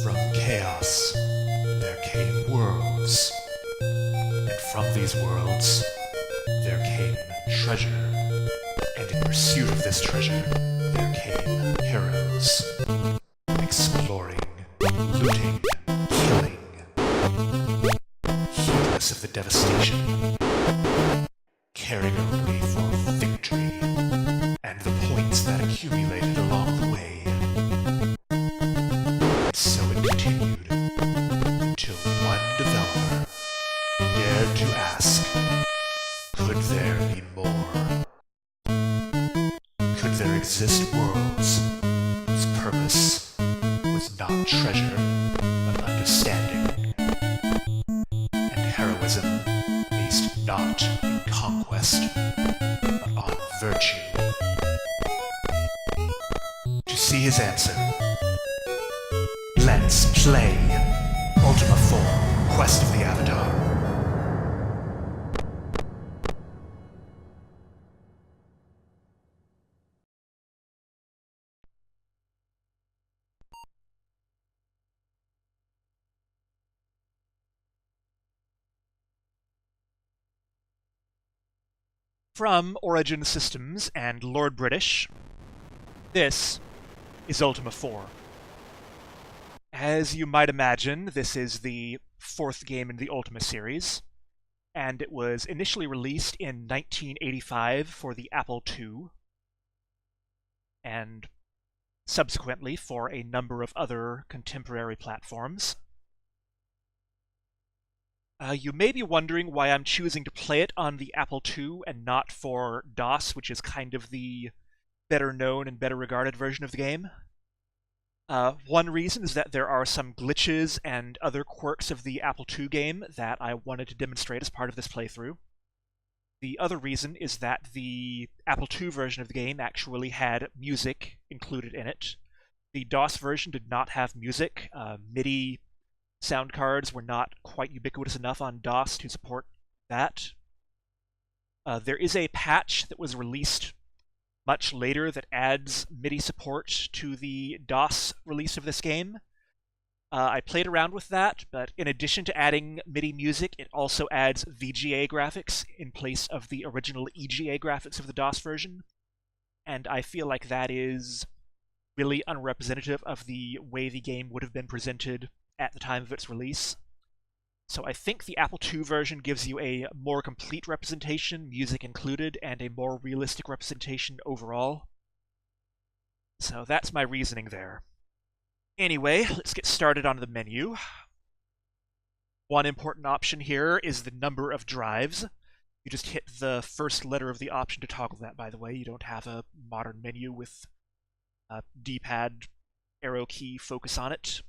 From chaos, there came worlds. And from these worlds, there came treasure. And in pursuit of this treasure, there came heroes. Exploring, looting, killing. Heedless of the devastation. Caring only for victory. And the points that accumulated along the way. And so it continued, until one developer dared to ask, could there be more? Could there exist worlds whose purpose was not treasure, but understanding? And heroism based not in conquest, but on virtue? To see his answer, let's play Ultima 4, Quest of the Avatar. From Origin Systems and Lord British, this is Ultima 4. As you might imagine, this is the fourth game in the Ultima series, and it was initially released in 1985 for the Apple II, and subsequently for a number of other contemporary platforms. You may be wondering why I'm choosing to play it on the Apple II and not for DOS, which is kind of the better known and better regarded version of the game. One reason is that there are some glitches and other quirks of the Apple II game that I wanted to demonstrate as part of this playthrough. The other reason is that the Apple II version of the game actually had music included in it. The DOS version did not have music. MIDI sound cards were not quite ubiquitous enough on DOS to support that. There is a patch that was released much later that adds MIDI support to the DOS release of this game. I played around with that, but in addition to adding MIDI music, it also adds VGA graphics in place of the original EGA graphics of the DOS version. And I feel like that is really unrepresentative of the way the game would have been presented at the time of its release. So I think the Apple II version gives you a more complete representation, music included, and a more realistic representation overall. So that's my reasoning there. Anyway, let's get started on the menu. One important option here is the number of drives. You just hit the first letter of the option to toggle that, by the way. You don't have a modern menu with a D-pad arrow key focus on it.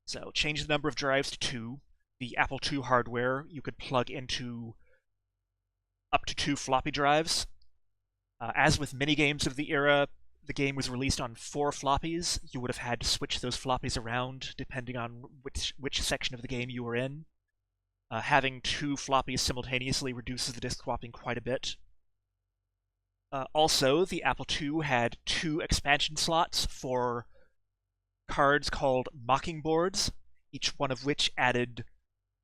So change the number of drives to 2. The Apple II hardware you could plug into up to 2 floppy drives. As with many games of the era, the game was released on 4 floppies. You would have had to switch those floppies around depending on which section of the game you were in. Having 2 floppies simultaneously reduces the disk swapping quite a bit. Also, the Apple II had 2 expansion slots for cards called mockingboards, each one of which added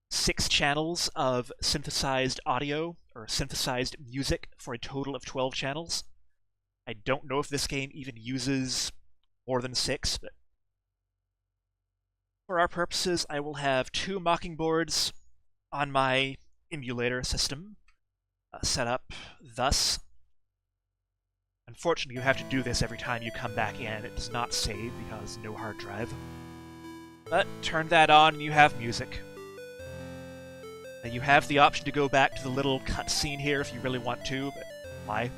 6 channels of synthesized audio, or synthesized music, for a total of 12 channels. I don't know if this game even uses more than 6, but for our purposes, I will have 2 mockingboards on my emulator system set up thus. Unfortunately, you have to do this every time you come back in. It does not save because no hard drive. But turn that on and you have music. Now you have the option to go back to the little cutscene here if you really want to, but why?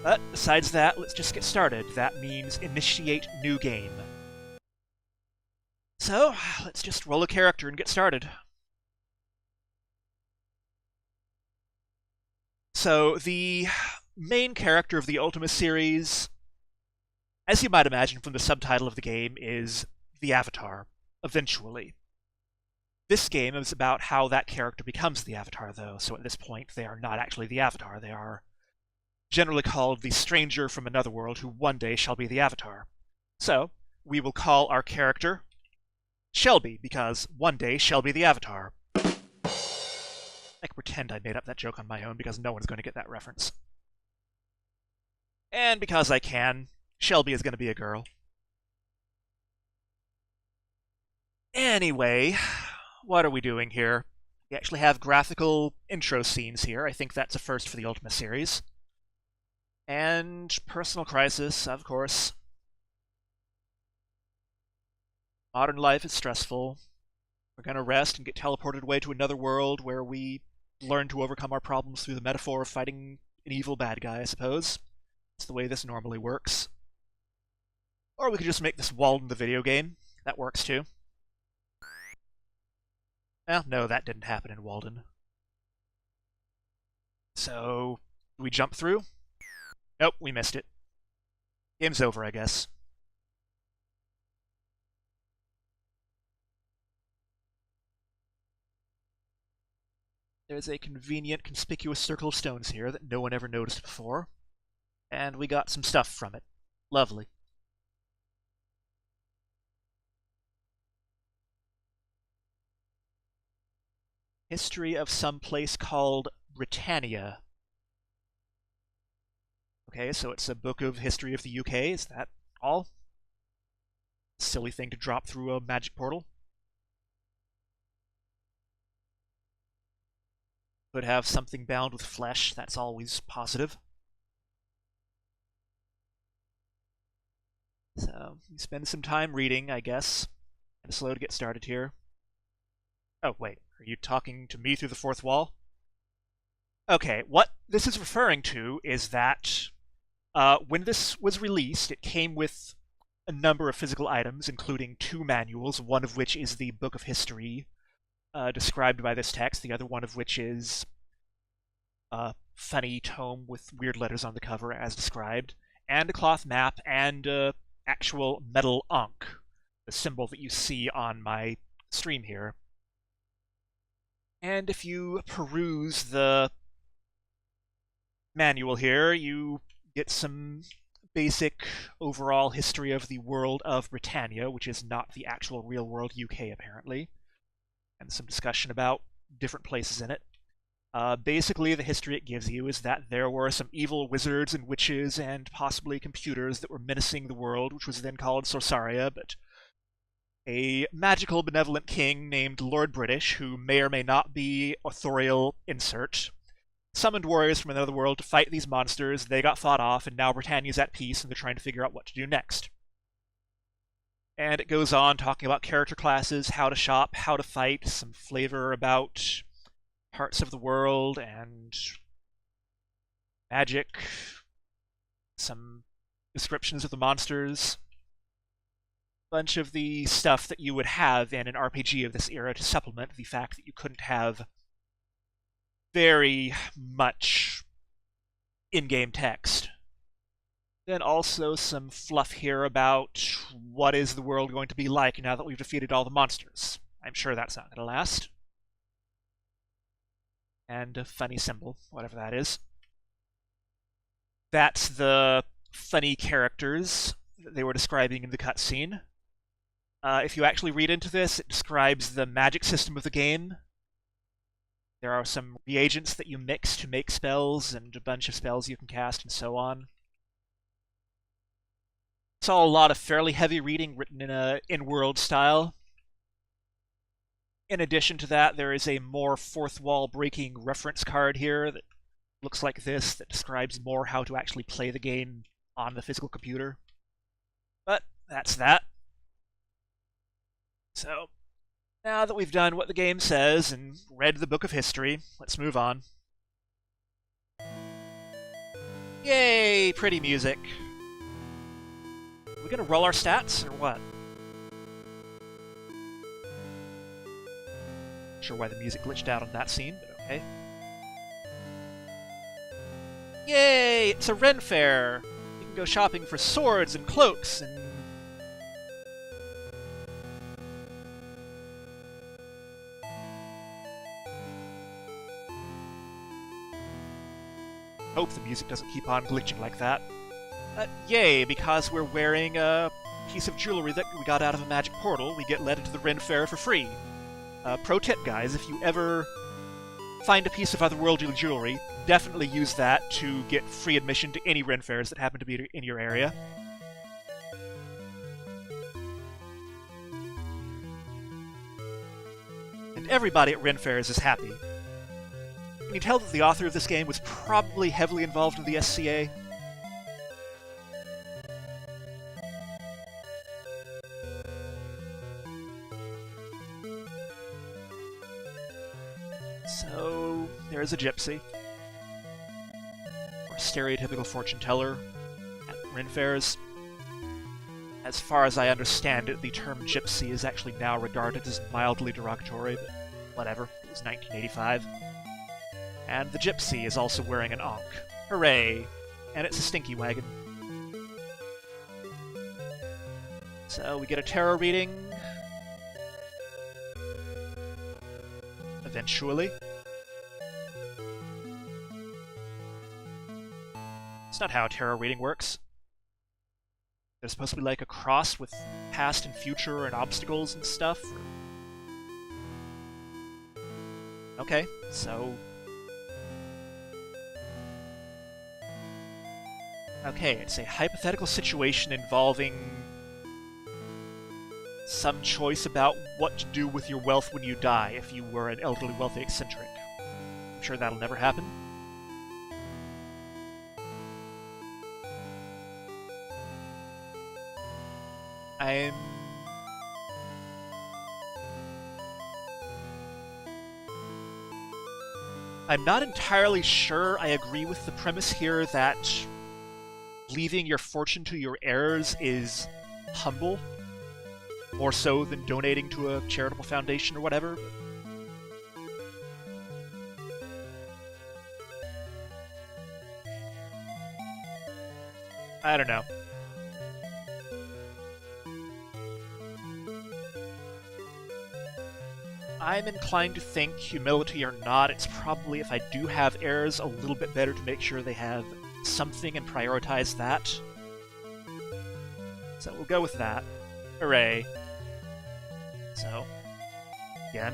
But besides that, let's just get started. That means initiate new game. So, let's just roll a character and get started. So, the main character of the Ultima series, as you might imagine from the subtitle of the game, is the Avatar, eventually. This game is about how that character becomes the Avatar, though, so at this point they are not actually the Avatar. They are generally called the stranger from another world who one day shall be the Avatar. So, we will call our character Shelby, because one day Shelby the Avatar. I can pretend I made up that joke on my own because no one's going to get that reference. And because I can, Shelby is going to be a girl. Anyway, what are we doing here? We actually have graphical intro scenes here. I think that's a first for the Ultima series. And personal crisis, of course. Modern life is stressful. We're going to rest and get teleported away to another world where we learn to overcome our problems through the metaphor of fighting an evil bad guy, I suppose. It's the way this normally works. Or we could just make this Walden the video game. That works too. Well, no, that didn't happen in Walden. So, do we jump through? Nope, we missed it. Game's over, I guess. There's a convenient, conspicuous circle of stones here that no one ever noticed before. And we got some stuff from it. Lovely. History of some place called Britannia. Okay, so it's a book of history of the UK, is that all? Silly thing to drop through a magic portal. Could have something bound with flesh, that's always positive. So, we spend some time reading, I guess. Kind of slow to get started here. Oh, wait, are you talking to me through the fourth wall? Okay, what this is referring to is that when this was released, it came with a number of physical items, including 2 manuals, one of which is the Book of History, described by this text, the other one of which is a funny tome with weird letters on the cover, as described, and a cloth map, and actual metal ankh, the symbol that you see on my stream here. And if you peruse the manual here, you get some basic overall history of the world of Britannia, which is not the actual real world UK, apparently, and some discussion about different places in it. Basically, the history it gives you is that there were some evil wizards and witches and possibly computers that were menacing the world, which was then called Sorsaria, but a magical benevolent king named Lord British, who may or may not be authorial insert, summoned warriors from another world to fight these monsters. They got fought off, and now Britannia's at peace, and they're trying to figure out what to do next. And it goes on talking about character classes, how to shop, how to fight, some flavor about parts of the world, and magic, some descriptions of the monsters. Bunch of the stuff that you would have in an RPG of this era to supplement the fact that you couldn't have very much in-game text. Then also some fluff here about what is the world going to be like now that we've defeated all the monsters. I'm sure that's not going to last. And a funny symbol, whatever that is. That's the funny characters that they were describing in the cutscene. If you actually read into this, it describes the magic system of the game. There are some reagents that you mix to make spells, and a bunch of spells you can cast, and so on. It's all a lot of fairly heavy reading written in a in-world style. In addition to that, there is a more fourth-wall-breaking reference card here that looks like this, that describes more how to actually play the game on the physical computer. But that's that. So, now that we've done what the game says and read the Book of History, let's move on. Yay! Pretty music. Are we gonna roll our stats, or what? Not sure why the music glitched out on that scene, but okay. Yay! It's a Ren Faire! You can go shopping for swords and cloaks and... Hope the music doesn't keep on glitching like that. Yay, because we're wearing piece of jewelry that we got out of a magic portal, we get let into the Ren Faire for free. Pro tip, guys, if you ever find a piece of otherworldly jewelry, definitely use that to get free admission to any Ren Fairs that happen to be in your area. And everybody at Ren Fairs is happy. Can you tell that the author of this game was probably heavily involved in the SCA? So, there's a gypsy. Or stereotypical fortune teller at Ren Fairs. As far as I understand it, the term gypsy is actually now regarded as mildly derogatory, but whatever, it was 1985. And the gypsy is also wearing an ankh. Hooray! And it's a stinky wagon. So we get a tarot reading. Eventually. It's not how a tarot reading works. There's supposed to be like a cross with past and future and obstacles and stuff. Okay, so... Okay, it's a hypothetical situation involving some choice about what to do with your wealth when you die if you were an elderly, wealthy eccentric. I'm sure that'll never happen. I'm not entirely sure I agree with the premise here that leaving your fortune to your heirs is humble, more so than donating to a charitable foundation or whatever. I don't know. I'm inclined to think, humility or not, it's probably, if I do have heirs, a little bit better to make sure they have something and prioritize that. So we'll go with that. Hooray. So, again,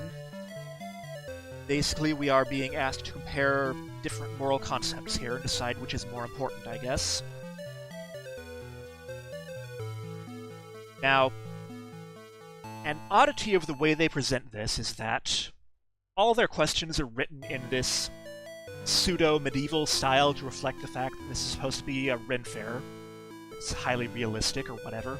basically we are being asked to compare different moral concepts here and decide which is more important, I guess. Now, an oddity of the way they present this is that all their questions are written in this pseudo-medieval style to reflect the fact that this is supposed to be a Ren Faire. It's highly realistic or whatever.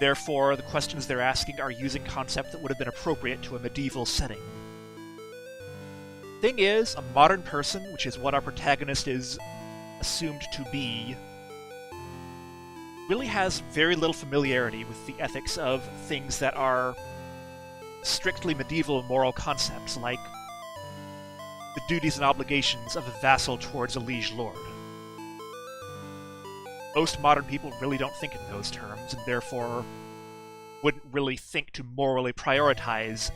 Therefore, the questions they're asking are using concept that would have been appropriate to a medieval setting. Thing is, a modern person, which is what our protagonist is assumed to be, really has very little familiarity with the ethics of things that are strictly medieval moral concepts, like the duties and obligations of a vassal towards a liege lord. Most modern people really don't think in those terms, and therefore wouldn't really think to morally prioritize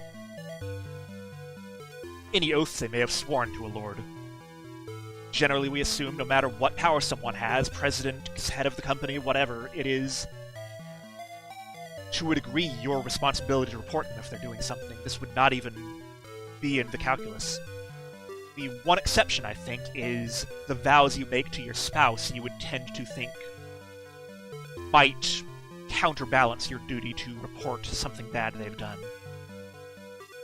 any oaths they may have sworn to a lord. Generally, we assume no matter what power someone has, president, head of the company, whatever, it is, to a degree, your responsibility to report them if they're doing something. This would not even be in the calculus. The one exception, I think, is the vows you make to your spouse you would tend to think might counterbalance your duty to report something bad they've done.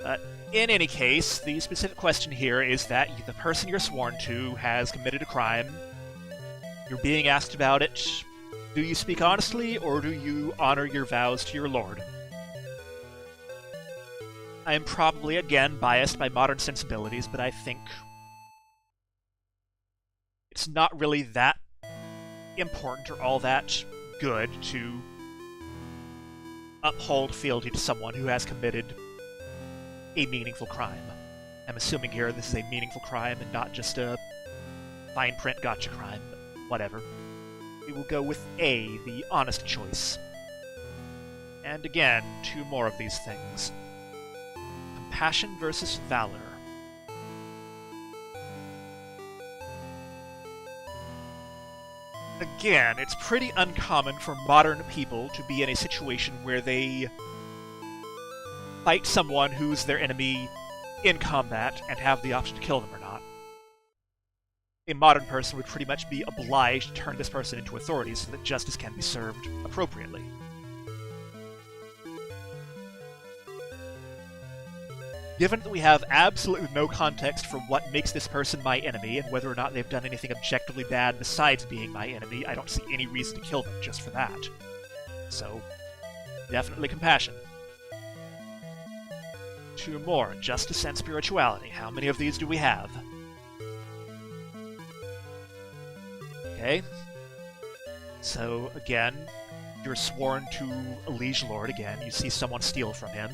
But in any case, the specific question here is that the person you're sworn to has committed a crime. You're being asked about it. Do you speak honestly, or do you honor your vows to your lord? I am probably, again, biased by modern sensibilities, but I think it's not really that important or all that good to uphold fealty to someone who has committed a meaningful crime. I'm assuming here this is a meaningful crime and not just a fine print gotcha crime, but whatever. We will go with A, the honest choice. And again, two more of these things. Compassion versus Valor. Again, it's pretty uncommon for modern people to be in a situation where they fight someone who's their enemy in combat and have the option to kill them or not. A modern person would pretty much be obliged to turn this person into authority so that justice can be served appropriately. Given that we have absolutely no context for what makes this person my enemy and whether or not they've done anything objectively bad besides being my enemy, I don't see any reason to kill them just for that. So, definitely compassion. 2 more, justice and spirituality. How many of these do we have? Okay. So, again, you're sworn to a liege lord again. You see someone steal from him.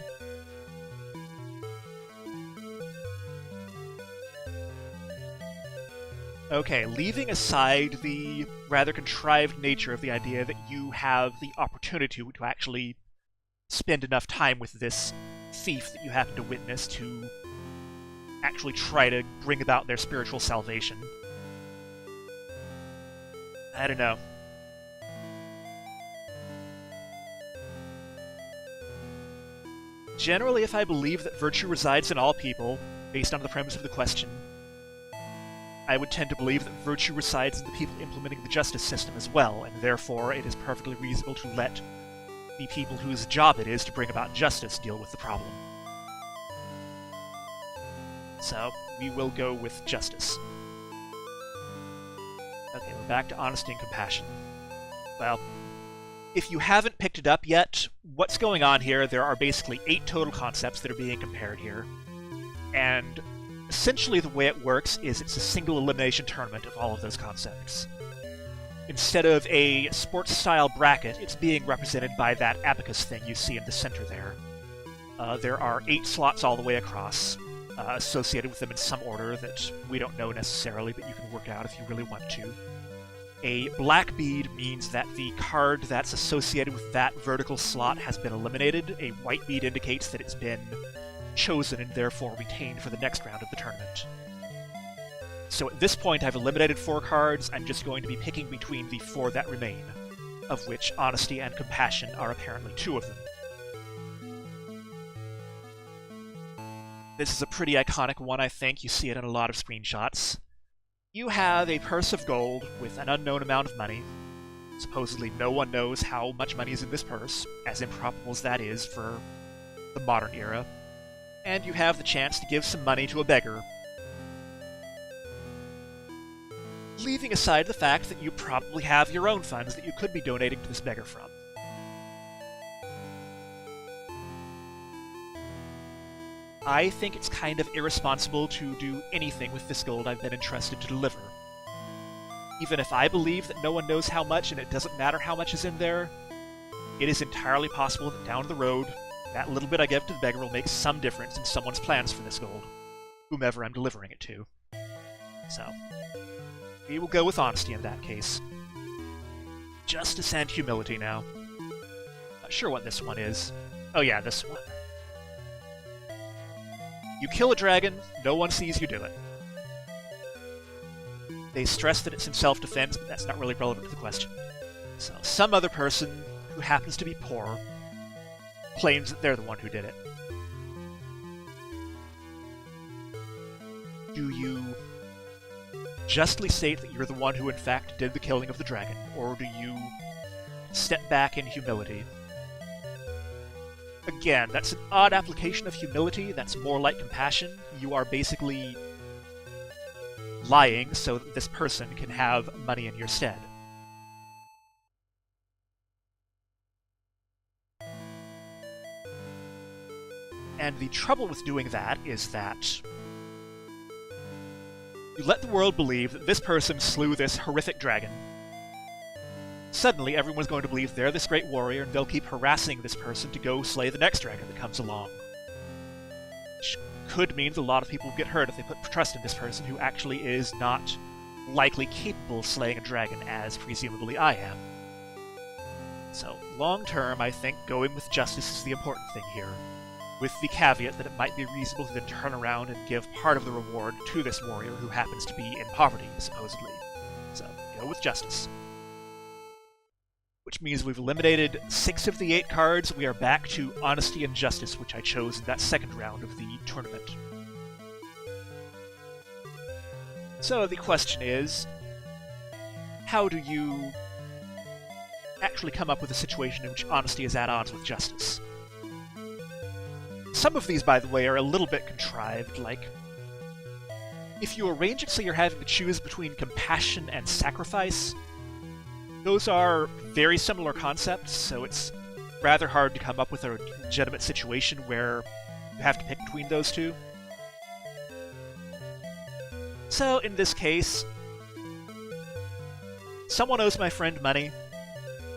Okay, leaving aside the rather contrived nature of the idea that you have the opportunity to actually spend enough time with this thief that you happen to witness to actually try to bring about their spiritual salvation. I don't know. Generally, if I believe that virtue resides in all people, based on the premise of the question, I would tend to believe that virtue resides in the people implementing the justice system as well, and therefore it is perfectly reasonable to let the people whose job it is to bring about justice deal with the problem. So, we will go with justice. Okay, we're back to honesty and compassion. Well, if you haven't picked it up yet, what's going on here, there are basically 8 total concepts that are being compared here. And essentially the way it works is it's a single elimination tournament of all of those concepts. Instead of a sports-style bracket, it's being represented by that abacus thing you see in the center there. There are 8 slots all the way across, associated with them in some order that we don't know necessarily, but you can work out if you really want to. A black bead means that the card that's associated with that vertical slot has been eliminated. A white bead indicates that it's been chosen and therefore retained for the next round of the tournament. So at this point I've eliminated 4 cards, I'm just going to be picking between the 4 that remain, of which honesty and compassion are apparently 2 of them. This is a pretty iconic one, I think. You see it in a lot of screenshots. You have a purse of gold with an unknown amount of money. Supposedly no one knows how much money is in this purse, as improbable as that is for the modern era. And you have the chance to give some money to a beggar. Leaving aside the fact that you probably have your own funds that you could be donating to this beggar from. I think it's kind of irresponsible to do anything with this gold I've been entrusted to deliver. Even if I believe that no one knows how much and it doesn't matter how much is in there, it is entirely possible that down the road, that little bit I give to the beggar will make some difference in someone's plans for this gold, whomever I'm delivering it to. So, we will go with honesty in that case. Justice and humility now. Not sure what this one is. Oh yeah, this one. You kill a dragon, no one sees you do it. They stress that it's in self-defense, but that's not really relevant to the question. So, some other person who happens to be poor claims that they're the one who did it. Do you justly state that you're the one who in fact did the killing of the dragon, or do you step back in humility? Again, that's an odd application of humility. That's more like compassion. You are basically lying so that this person can have money in your stead. And the trouble with doing that is that you let the world believe that this person slew this horrific dragon. Suddenly, everyone's going to believe they're this great warrior, and they'll keep harassing this person to go slay the next dragon that comes along. Which could mean that a lot of people will get hurt if they put trust in this person who actually is not likely capable of slaying a dragon as presumably I am. So, long term, I think going with justice is the important thing here, with the caveat that it might be reasonable to then turn around and give part of the reward to this warrior who happens to be in poverty, supposedly. So, go with justice. which means we've eliminated 6 of the 8 cards. We are back to Honesty and Justice, which I chose in that second round of the tournament. So the question is, how do you actually come up with a situation in which honesty is at odds with justice? Some of these, by the way, are a little bit contrived, like if you arrange it so you're having to choose between compassion and sacrifice, those are very similar concepts, so it's rather hard to come up with a legitimate situation where you have to pick between those two. So, in this case, someone owes my friend money.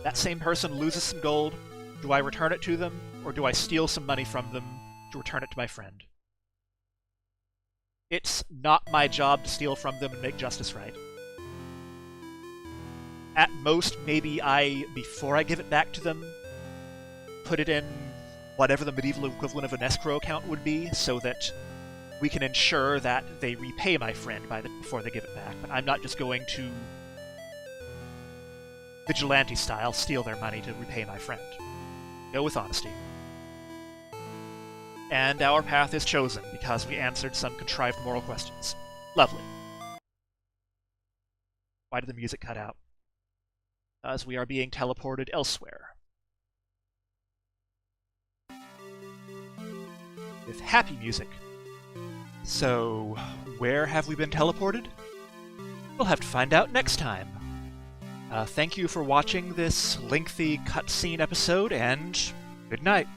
That same person loses some gold. Do I return it to them, or do I steal some money from them to return it to my friend? It's not my job to steal from them and make justice right. At most, maybe before I give it back to them, put it in whatever the medieval equivalent of an escrow account would be, so that we can ensure that they repay my friend before they give it back. But I'm not just going to, vigilante-style, steal their money to repay my friend. Go with honesty. And our path is chosen, because we answered some contrived moral questions. Lovely. Why did the music cut out? As we are being teleported elsewhere. With happy music. So, where have we been teleported? We'll have to find out next time. Thank you for watching this lengthy cutscene episode, and good night.